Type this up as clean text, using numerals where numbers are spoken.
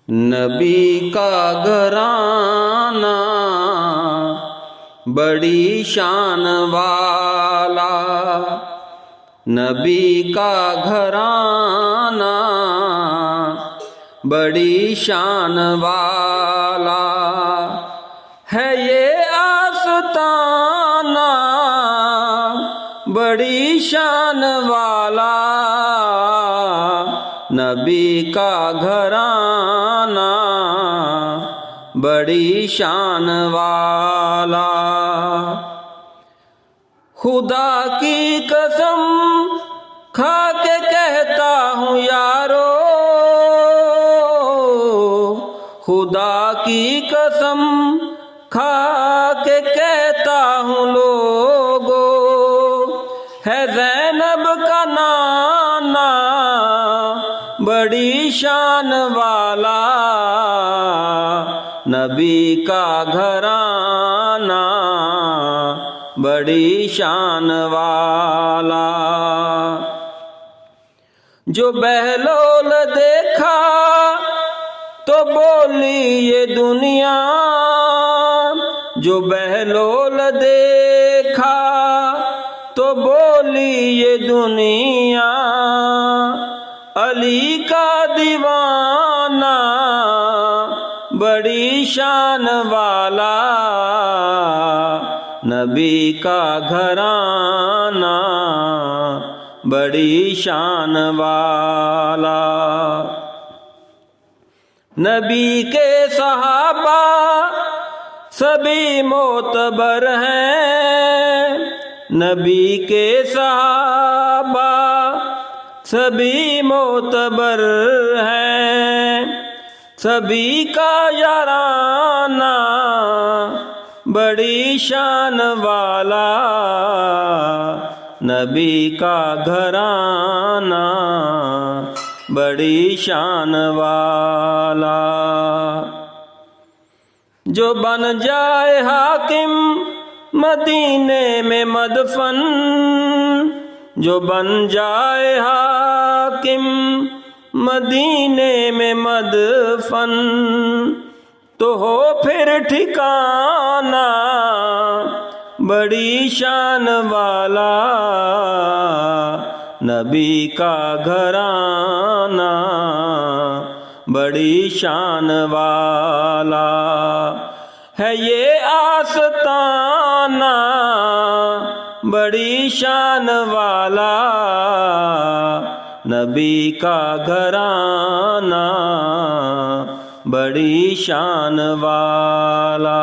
नबी का घराना बड़ी शान वाला, नबी का घराना बड़ी शान वाला है। ये आस्ताना बड़ी शान वाला, नबी का घराना बड़ी शान वाला। खुदा की कसम खा के कहता हूँ यारो, खुदा की कसम खा के कहता हूँ लोगो, है ज़ैनब का नाना बड़ी शान वाला, नबी का घराना बड़ी शान वाला। जो बहलोल देखा तो बोली ये दुनिया, जो बहलोल देखा तो बोली ये दुनिया, अली का दीवाना बड़ी शान वाला, नबी का घराना बड़ी शान वाला। नबी के सहाबा सभी मोतबर हैं, नबी के सहाबा सभी मोतबर हैं, सभी का याराना बड़ी शान वाला, नबी का घराना बड़ी शान वाला। जो बन जाए हाकिम मदीने में मदफन, जो बन जाए हाकिम मदीने में मदफन, तो हो फिर ठिकाना बड़ी शान वाला, नबी का घराना बड़ी शान वाला है। ये आस्ताना बड़ी शान वाला, नबी का घराना बड़ी शान वाला।